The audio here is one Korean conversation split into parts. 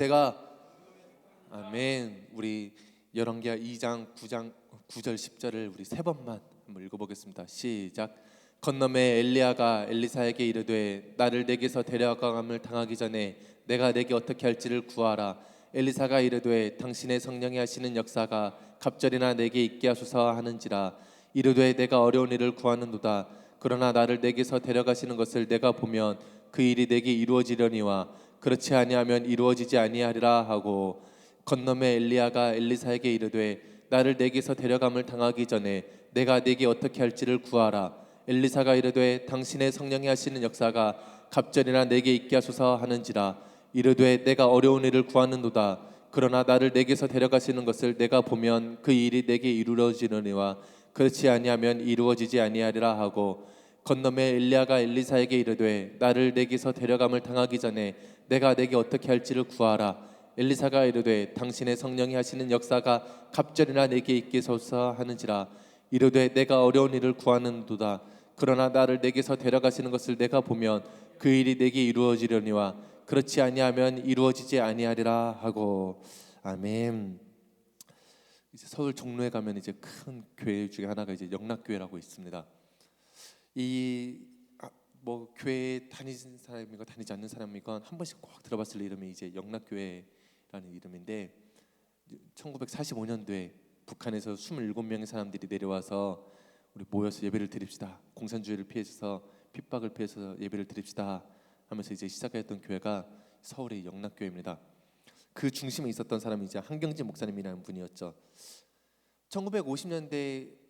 제가 아멘. 우리 열왕기하 2장 9장 9절 10절을 우리 세 번만 한번 읽어보겠습니다. 시작. 건너매 엘리야가 엘리사에게 이르되 나를 내게서 데려감을 당하기 전에 내가 내게 어떻게 할지를 구하라. 엘리사가 이르되 당신의 성령이 하시는 역사가 갑절이나 내게 있게 하소서 하는지라. 이르되 내가 어려운 일을 구하는도다. 그러나 나를 내게서 데려가시는 것을 내가 보면 그 일이 내게 이루어지려니와 그렇지 아니하면 이루어지지 아니하리라 하고, 건너매 엘리야가 엘리사에게 이르되 나를 내게서 데려감을 당하기 전에 내가 내게 어떻게 할지를 구하라. 엘리사가 이르되 당신의 성령이 하시는 역사가 갑절이나 내게 있게 하소서 하는지라. 이르되 내가 어려운 일을 구하는도다. 그러나 나를 내게서 데려가시는 것을 내가 보면 그 일이 내게 이루어지려니와 그렇지 아니하면 이루어지지 아니하리라 하고, 건너매 엘리야가 엘리사에게 이르되 나를 내게서 데려감을 당하기 전에 내가 내게 어떻게 할지를 구하라. 엘리사가 이르되 당신의 성령이 하시는 역사가 갑절이나 내게 있게 하소서 하는지라. 이르되 내가 어려운 일을 구하는도다. 그러나 나를 내게서 데려가시는 것을 내가 보면 그 일이 내게 이루어지려니와 그렇지 아니하면 이루어지지 아니하리라 하고. 아멘. 이제 서울 종로에 가면 이제 큰 교회 중에 하나가 이제 영락교회라고 있습니다. 뭐 교회 다니는 사람이건 다니지 않는 사람이건 한 번씩 꼭 들어봤을 이름이 이제 영락교회라는 이름인데, 1945년도에 북한에서 27명의 사람들이 내려와서 우리 모여서 예배를 드립시다, 공산주의를 피해서 핍박을 피해서 예배를 드립시다 하면서 이제 시작했던 교회가 서울의 영락교회입니다. 그 중심에 있었던 사람이 이제 한경진 목사님이라는 분이었죠. 1950년대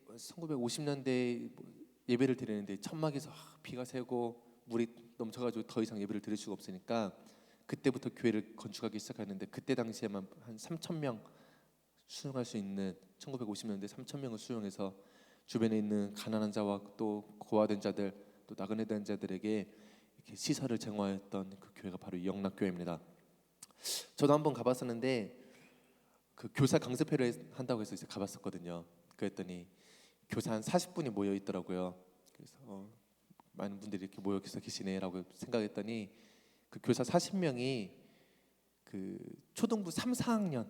예배를 드리는데 천막에서 비가 새고 물이 넘쳐가지고 더 이상 예배를 드릴 수가 없으니까 그때부터 교회를 건축하기 시작했는데, 그때 당시에만 한 3,000명 수용할 수 있는, 1950년대 3,000명을 수용해서 주변에 있는 가난한 자와 또 고아된 자들, 또 나그네된 자들에게 이렇게 시설을 제공하였던 그 교회가 바로 이 영락교회입니다. 저도 한번 가봤었는데 그 교사 강습회를 한다고 해서 이제 가봤었거든요. 그랬더니 교사 한 40분이 모여 있더라고요. 그래서 많은 분들이 이렇게 모여 계시네라고 생각했더니 그 교사 40명이 그 초등부 3, 4학년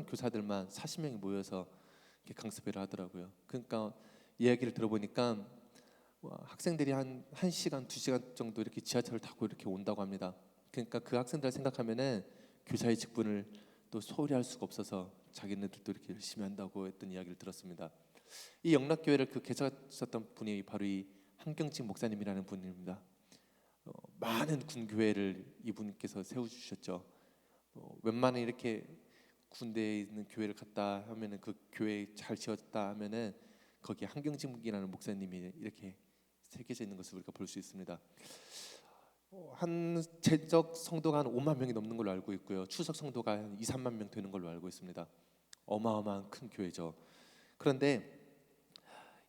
교사들만 40명이 모여서 이렇게 강습회를 하더라고요. 그러니까 이야기를 들어보니까 학생들이 한 1시간, 2시간 정도 이렇게 지하철을 타고 이렇게 온다고 합니다. 그러니까 그 학생들 생각하면은 교사의 직분을 또 소홀히 할 수가 없어서 자기네들도 이렇게 열심히 한다고 했던 이야기를 들었습니다. 이 영락교회를 그 개척하셨던 분이 바로 이 한경진 목사님이라는 분입니다. 많은 군교회를 이분께서 세워주셨죠. 웬만한 이렇게 군대에 있는 교회를 갔다 하면은 그 교회 잘 지었다 하면은 거기에 한경진이라는 목사님이 이렇게 새겨져 있는 것을 우리가 볼 수 있습니다. 한 제적 성도가 한 5만 명이 넘는 걸로 알고 있고요. 추석 성도가 한 2, 3만 명 되는 걸로 알고 있습니다. 어마어마한 큰 교회죠. 그런데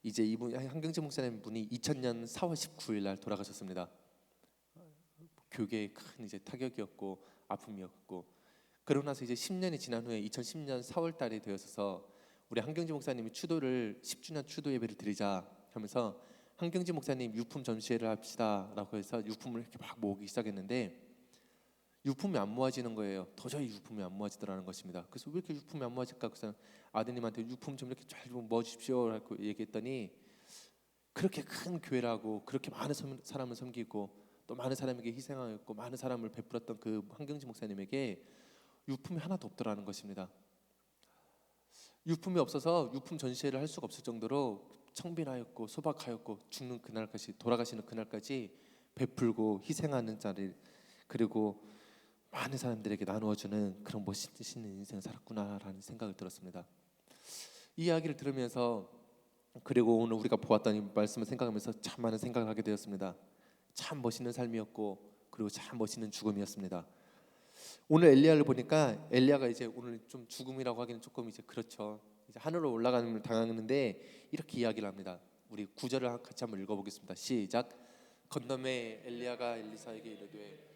이제 이분 한경진 목사님 분이 2000년 4월 19일 날 돌아가셨습니다. 교계에 큰 이제 타격이었고 아픔이었고, 그러고 나서 이제 10년이 지난 후에 2010년 4월 달이 되어서 우리 한경진 목사님이 추도를 10주년 추도 예배를 드리자 하면서 한경진 목사님 유품 전시회를 합시다라고 해서 유품을 이렇게 막 모으기 시작했는데 유품이 안 모아지는 거예요. 도저히 유품이 안 모아지더라는 것입니다. 그래서 왜 이렇게 유품이 안 모아질까? 그래서 아드님한테 유품 좀 이렇게 잘 좀 모아주십시오라고 얘기했더니, 그렇게 큰 교회라고 그렇게 많은 사람을 섬기고 또 많은 사람에게 희생하였고 많은 사람을 베풀었던 그 한경진 목사님에게 유품이 하나도 없더라는 것입니다. 유품이 없어서 유품 전시회를 할 수가 없을 정도로 청빈하였고 소박하였고 죽는 그날까지, 돌아가시는 그날까지 베풀고 희생하는 자를, 그리고 많은 사람들에게 나누어주는 그런 멋있는 인생을 살았구나라는 생각이 들었습니다. 이 이야기를 들으면서, 그리고 오늘 우리가 보았던 이 말씀을 생각하면서 참 많은 생각을 하게 되었습니다. 참 멋있는 삶이었고 그리고 참 멋있는 죽음이었습니다. 오늘 엘리야를 보니까 엘리야가 이제 오늘 좀 죽음이라고 하기는 조금 이제 그렇죠. 이제 하늘로 올라가는 걸 당하는데 이렇게 이야기를 합니다. 우리 9절을 같이 한번 읽어보겠습니다. 시작. 건너매 엘리야가 엘리사에게 이르되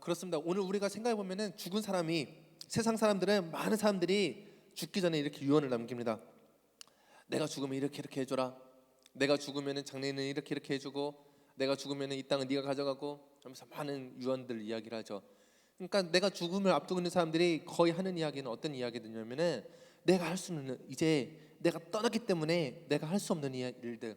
그렇습니다. 오늘 우리가 생각해 보면은 죽은 사람이, 세상 사람들은, 많은 사람들이 죽기 전에 이렇게 유언을 남깁니다. 내가 죽으면 이렇게 이렇게 해줘라. 내가 죽으면 장례는 이렇게 이렇게 해주고, 내가 죽으면 이 땅은 네가 가져가고 하면서 많은 유언들 이야기를 하죠. 그러니까 내가 죽음을 앞두고 있는 사람들이 거의 하는 이야기는 어떤 이야기들이냐면은, 내가 할 수 있는, 이제 내가 떠났기 때문에 내가 할 수 없는 일들,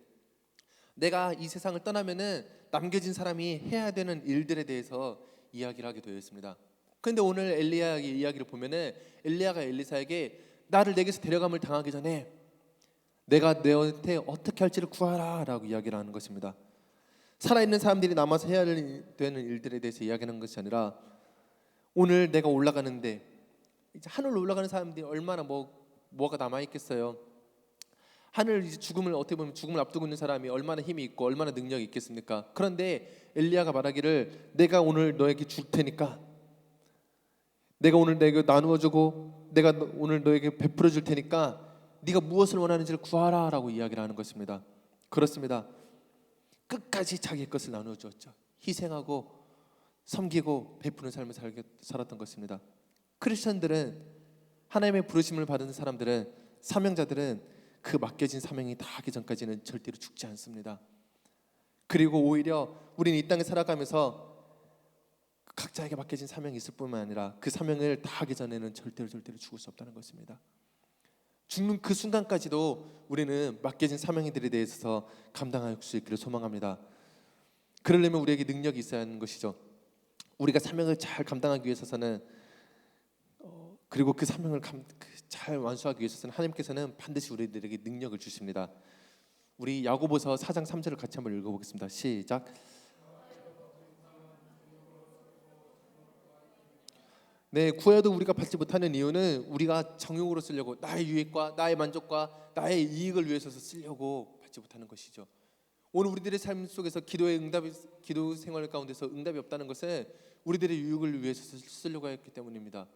내가 이 세상을 떠나면은 남겨진 사람이 해야 되는 일들에 대해서 이야기를 하게 되어 있습니다. 그런데 오늘 엘리야의 이야기를 보면은, 엘리야가 엘리사에게 나를 내게서 데려감을 당하기 전에 내가 너한테 어떻게 할지를 구하라 라고 이야기를 하는 것입니다. 살아있는 사람들이 남아서 해야 되는 일들에 대해서 이야기하는 것이 아니라, 오늘 내가 올라가는데, 이제 하늘로 올라가는 사람들이 얼마나 뭐가 남아있겠어요. 하늘, 이제 죽음을, 어떻게 보면 죽음을 앞두고 있는 사람이 얼마나 힘이 있고 얼마나 능력이 있겠습니까? 그런데 엘리야가 말하기를, 내가 오늘 너에게 줄 테니까, 내가 오늘 내게 나누어 주고 내가 오늘 너에게 베풀어 줄 테니까 네가 무엇을 원하는지를 구하라 라고 이야기를 하는 것입니다. 그렇습니다. 끝까지 자기의 것을 나누어 주었죠. 희생하고 섬기고 베푸는 삶을 살았던 것입니다. 크리스천들은, 하나님의 부르심을 받은 사람들은, 사명자들은 그 맡겨진 사명이 다 하기 전까지는 절대로 죽지 않습니다. 그리고 오히려 우리는 이 땅에 살아가면서 각자에게 맡겨진 사명이 있을 뿐만 아니라 그 사명을 다 하기 전에는 절대로 죽을 수 없다는 것입니다. 죽는 그 순간까지도 우리는 맡겨진 사명들에 대해서 감당할 수 있기를 소망합니다. 그러려면 우리에게 능력이 있어야 하는 것이죠. 우리가 사명을 잘 감당하기 위해서는, 그리고 그 사명을 잘 완수하기 위해서는 하나님께서는 반드시 우리들에게 능력을 주십니다. 우리 야고보서 4장 3절을 같이 한번 읽어보겠습니다. 시작. 네, 구해도 우리가 받지 못하는 이유는 우리가 정욕으로 쓰려고, 나의 유익과 나의 만족과 나의 이익을 위해서 쓰려고 받지 못하는 것이죠. 오늘 우리들의 삶 속에서 기도 생활 가운데서 응답이 없다는 것은 우리들의 유익을 위해서 쓰려고 했기 때문입니다.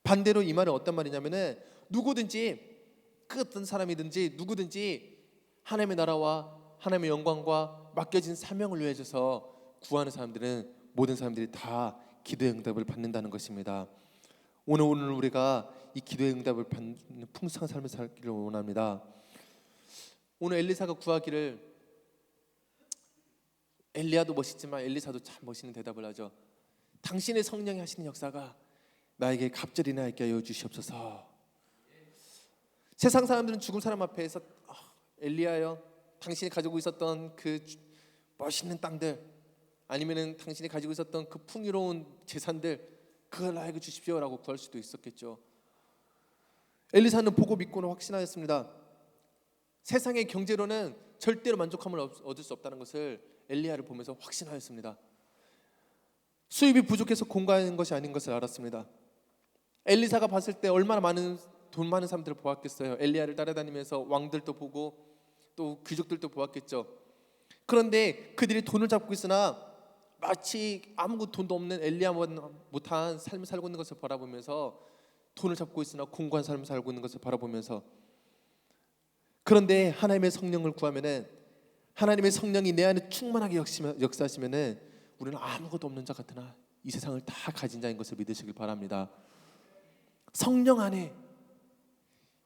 반대로 이 말은 어떤 말이냐면은, 누구든지, 그 어떤 사람이든지 누구든지 하나님의 나라와 하나님의 영광과 맡겨진 사명을 위해서 구하는 사람들은, 모든 사람들이 다 기도의 응답을 받는다는 것입니다. 오늘 우리가 이 기도의 응답을 받는 풍성한 삶을 살기를 원합니다. 오늘 엘리사가 구하기를, 엘리야도 멋있지만 엘리사도 참 멋있는 대답을 하죠. 당신의 성령이 하시는 역사가 나에게 갑절이 나게 하여 주시옵소서. 세상 사람들은 죽은 사람 앞에서, 엘리야여, 당신이 가지고 있었던 그 멋있는 땅들, 아니면은 당신이 가지고 있었던 그 풍요로운 재산들, 그걸 나에게 주십시오라고 구할 수도 있었겠죠. 엘리사는 보고 믿고는 확신하였습니다. 세상의 경제로는 절대로 만족함을 얻을 수 없다는 것을 엘리야를 보면서 확신하였습니다. 수입이 부족해서 공고한 것이 아닌 것을 알았습니다. 엘리사가 봤을 때 얼마나 돈 많은 사람들을 보았겠어요. 엘리야를 따라다니면서 왕들도 보고 또 귀족들도 보았겠죠. 그런데 그들이 돈을 잡고 있으나 마치 아무 돈도 없는 엘리야만 못한 삶을 살고 있는 것을 바라보면서, 돈을 잡고 있으나 공고한 삶을 살고 있는 것을 바라보면서, 그런데 하나님의 성령을 구하면은, 하나님의 성령이 내 안에 충만하게 역사하시면은 우리는 아무것도 없는 자 같으나 이 세상을 다 가진 자인 것을 믿으시길 바랍니다. 성령 안에,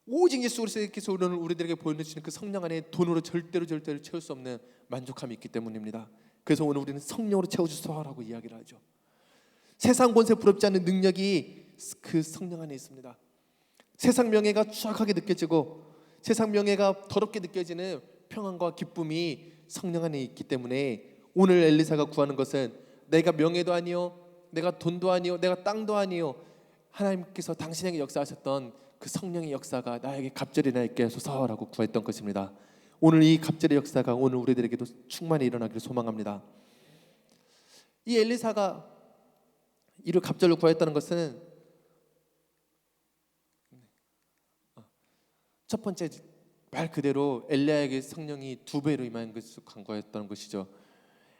오직 예수 그리스도께서 우리들에게 보여주시는 그 성령 안에 돈으로 절대로 채울 수 없는 만족함이 있기 때문입니다. 그래서 오늘 우리는 성령으로 채워주소서라고 이야기를 하죠. 세상 권세 부럽지 않는 능력이 그 성령 안에 있습니다. 세상 명예가 추악하게 느껴지고 세상 명예가 더럽게 느껴지는 평안과 기쁨이 성령 안에 있기 때문에, 오늘 엘리사가 구하는 것은 내가 명예도 아니요, 내가 돈도 아니요, 내가 땅도 아니요, 하나님께서 당신에게 역사하셨던 그 성령의 역사가 나에게 갑절이 나 있게 하소서라고 구했던 것입니다. 오늘 이 갑절의 역사가 오늘 우리들에게도 충만히 일어나기를 소망합니다. 이 엘리사가 이를 갑절로 구했다는 것은, 첫 번째 말 그대로 엘리야에게 성령이 2배로 임한 것을 간구했던 것이죠.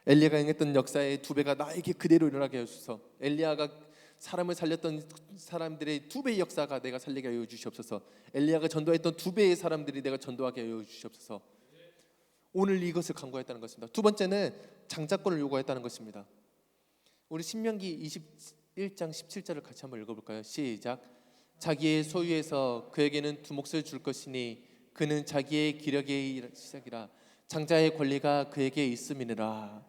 엘리야가 행했던 역사의 2배가 나에게 그대로 일어나게 하소서. 엘리야가 사람을 살렸던 사람들의 2배의 역사가 내가 살리게 하여 주시옵소서. 엘리야가 전도했던 2배의 사람들이 내가 전도하게 하여 주시옵소서. 오늘 이것을 간구했다는 것입니다. 두 번째는 장자권을 요구했다는 것입니다. 우리 신명기 21장 17절을 같이 한번 읽어볼까요? 시작. 자기의 소유에서 그에게는 두 몫을 줄 것이니 그는 자기의 기력의 시작이라. 장자의 권리가 그에게 있음이니라.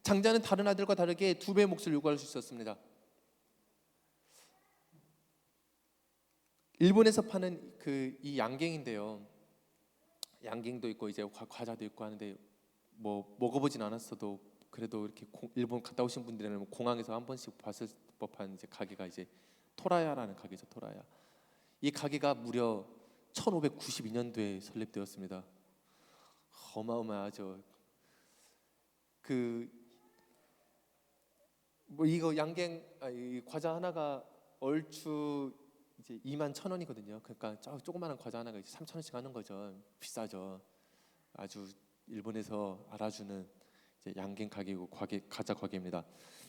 장자는 다른 아들과 다르게 두 배의 몫을 요구할 수 있었습니다. 일본에서 파는 이 양갱인데요. 양갱도 있고 이제 과자도 있고 하는데 뭐 먹어보진 않았어도 그래도 이렇게 일본 갔다 오신 분들은 공항에서 한 번씩 봤을 법한 이제 가게가 이제 토라야라는 가게죠. 토라야. 이 가게가 무려 1592년도에 설립되었습니다. 어마어마하죠. 뭐 이거 양갱 이 과자 하나가 얼추 이제 21,000원이거든요. 그러니까 조그마한 과자 하나가 이제 3,000원씩 하는 거죠. 비싸죠. 아주 일본에서 알아주는 이제 양갱 가게고 과자 가게입니다.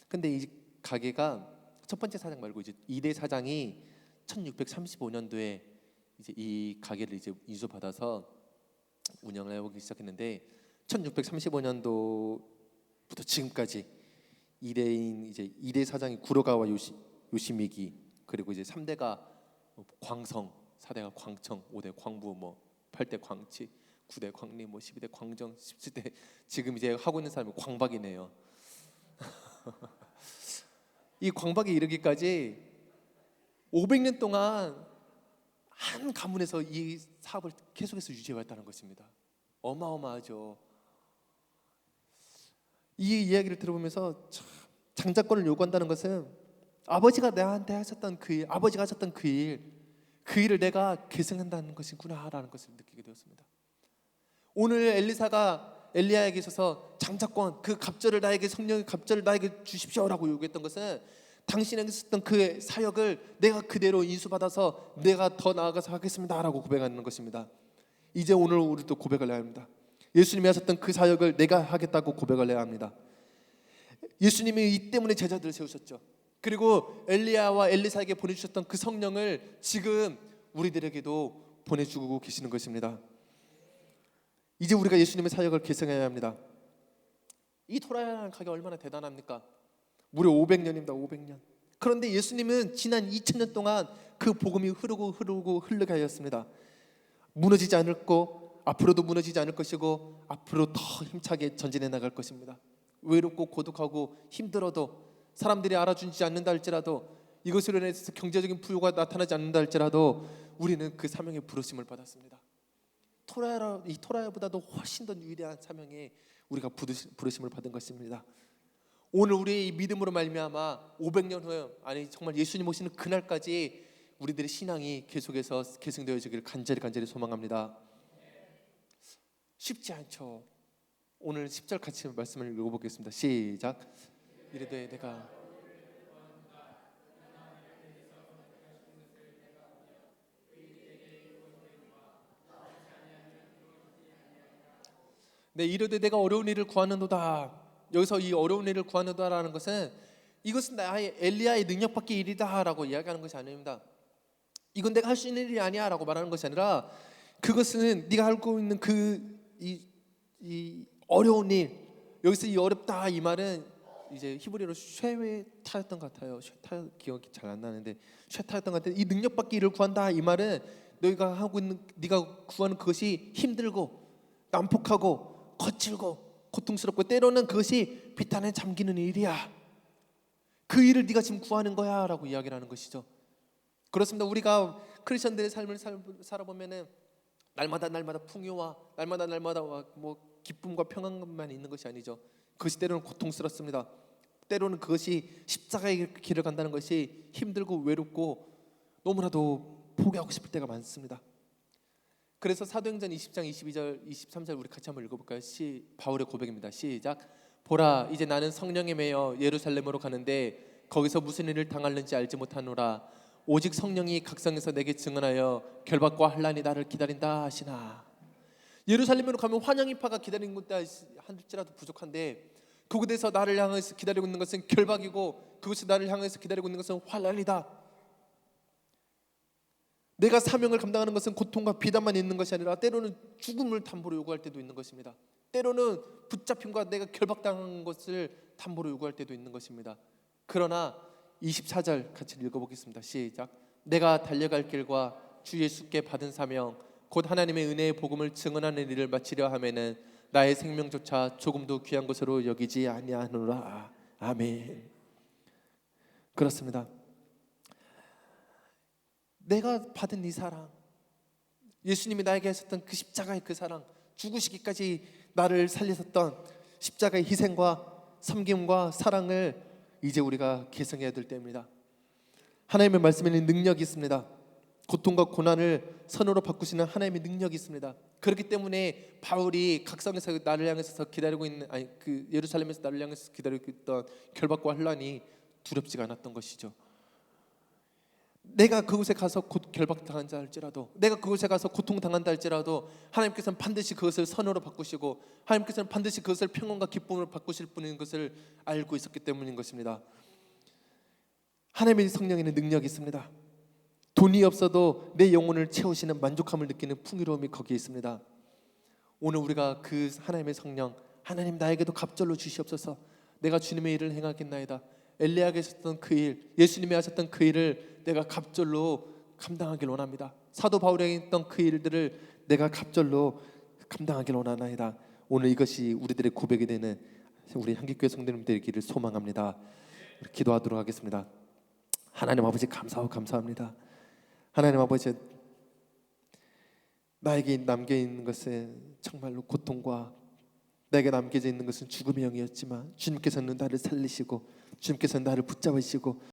근데 이 가게가 첫 번째 사장 말고 이제 2대 사장이 1635년도에 이제 이 가게를 이제 인수받아서 운영을 해오기 시작했는데 1635년도부터 지금까지 2대 사장이 구로가와 요시미기, 그리고 이제 3대가 광성, 4대가 광청, 5대 광부, 뭐 8대 광치, 9대 광리, 뭐 12대 광정, 17대 지금 이제 하고 있는 사람이 광박이네요. 이 광박에 이르기까지 500년 동안 한 가문에서 이 사업을 계속해서 유지해왔다는 것입니다. 어마어마하죠. 이 이야기를 들어보면서 참, 장자권을 요구한다는 것은 아버지가 나한테 하셨던 그 일, 아버지가 하셨던 그 일을 내가 계승한다는 것이구나라는 것을 느끼게 되었습니다. 오늘 엘리야에게 있어서 장자권, 그 갑절을 나에게, 성령의 갑절을 나에게 주십시오라고 요구했던 것은 당신에게 있었던 그 사역을 내가 그대로 인수받아서 내가 더 나아가서 하겠습니다라고 고백하는 것입니다. 이제 오늘 우리도 고백을 해야 합니다. 예수님이 하셨던 그 사역을 내가 하겠다고 고백을 해야 합니다. 예수님이 이 때문에 제자들을 세우셨죠. 그리고 엘리야와 엘리사에게 보내주셨던 그 성령을 지금 우리들에게도 보내주고 계시는 것입니다. 이제 우리가 예수님의 사역을 계승해야 합니다. 이 토라야라는 가게 얼마나 대단합니까? 무려 500년입니다. 500년. 그런데 예수님은 지난 2000년 동안 그 복음이 흐르고 흘러게 하였습니다. 무너지지 않을 거, 앞으로도 무너지지 않을 것이고 앞으로 더 힘차게 전진해 나갈 것입니다. 외롭고 고독하고 힘들어도, 사람들이 알아주지 않는다 할지라도, 이것으로 인해서 경제적인 부유가 나타나지 않는다 할지라도 우리는 그 사명의 부르심을 받았습니다. 이 토라야보다도 훨씬 더 위대한 사명에 우리가 부르심을 받은 것입니다. 오늘 우리의 믿음으로 말미암아 500년 후에, 아니 정말 예수님 오시는 그날까지 우리들의 신앙이 계속해서 계승되어지기를 간절히 소망합니다. 쉽지 않죠. 오늘 10절 같이 말씀을 읽어보겠습니다. 시작. 이르되 내가 이르되 내가 어려운 일을 구하는도다. 여기서 이 어려운 일을 구하는도다라는 것은 이것은 나의 엘리야의 능력밖의 일이다라고 이야기하는 것이 아닙니다. 이건 내가 할 수 있는 일이 아니야라고 말하는 것이 아니라 그것은 네가 알고 있는 이 어려운 일, 여기서 이 어렵다 이 말은 이제 히브리어로 쉐타였던 것 같아요. 쉐타 기억이 잘 안 나는데 쉐타였던 것 같아요. 이 능력받기 일을 구한다 이 말은 너희가 하고 있는, 네가 구하는 그것이 힘들고 난폭하고 거칠고 고통스럽고 때로는 그것이 비탄에 잠기는 일이야. 그 일을 네가 지금 구하는 거야 라고 이야기를 하는 것이죠. 그렇습니다. 우리가 크리스천들의 삶을 살아보면은 날마다 풍요와 날마다 뭐 기쁨과 평안만 있는 것이 아니죠. 그것이 때로는 고통스럽습니다. 때로는 그것이 십자가의 길을 간다는 것이 힘들고 외롭고 너무나도 포기하고 싶을 때가 많습니다. 그래서 사도행전 20장 22절 23절 우리 같이 한번 읽어볼까요? 바울의 고백입니다. 시작. 보라 이제 나는 성령에 매여 예루살렘으로 가는데 거기서 무슨 일을 당할는지 알지 못하노라. 오직 성령이 각성에서 내게 증언하여 결박과 환난이 나를 기다린다 하시나. 예루살렘으로 가면 환영인파가 기다리는 것다 할지라도 부족한데 그곳에서 나를 향해서 기다리고 있는 것은 결박이고 그것이 나를 향해서 기다리고 있는 것은 환난이다. 내가 사명을 감당하는 것은 고통과 비단만 있는 것이 아니라 때로는 죽음을 담보로 요구할 때도 있는 것입니다. 때로는 붙잡힘과 내가 결박당한 것을 담보로 요구할 때도 있는 것입니다. 그러나 24절 같이 읽어보겠습니다. 시작. 내가 달려갈 길과 주 예수께 받은 사명 곧 하나님의 은혜의 복음을 증언하는 일을 마치려 하면은 나의 생명조차 조금도 귀한 것으로 여기지 아니하노라. 아멘. 그렇습니다. 내가 받은 이 사랑, 예수님이 나에게 하셨던 그 십자가의 그 사랑, 죽으시기까지 나를 살리셨던 십자가의 희생과 섬김과 사랑을 이제 우리가 계승해야 될 때입니다. 하나님의 말씀에는 능력이 있습니다. 고통과 고난을 선으로 바꾸시는 하나님의 능력이 있습니다. 그렇기 때문에 바울이 각성에서 나를 향해서 기다리고 있는 그 예루살렘에서 나를 향해서 기다리고 있던 결박과 환란이 두렵지가 않았던 것이죠. 내가 그곳에 가서 곧 결박당한다 할지라도, 내가 그곳에 가서 고통당한다 할지라도 하나님께서는 반드시 그것을 선으로 바꾸시고 하나님께서는 반드시 그것을 평온과 기쁨으로 바꾸실 분인 것을 알고 있었기 때문인 것입니다. 하나님의 성령에는 능력이 있습니다. 돈이 없어도 내 영혼을 채우시는 만족함을 느끼는 풍요로움이 거기에 있습니다. 오늘 우리가 그 하나님의 성령, 하나님 나에게도 갑절로 주시옵소서. 내가 주님의 일을 행하겠나이다. 엘리야에게 하셨던 그 일, 예수님이 하셨던 그 일을 내가 갑절로 감당하길 원합니다. 사도 바울에게 했던 그 일들을 내가 갑절로 감당하길 원하나이다. 오늘 이것이 우리들의 고백이 되는 우리 향기교회 성도님 되기를 소망합니다. 기도하도록 하겠습니다. 하나님 아버지 감사하고 감사합니다. 하나님 아버지, 나에게 남겨있는 것은 정말로 고통과 내게 남겨져 있는 것은 죽음의 영이었지만 주님께서는 나를 살리시고 주님께서는 나를 붙잡으시고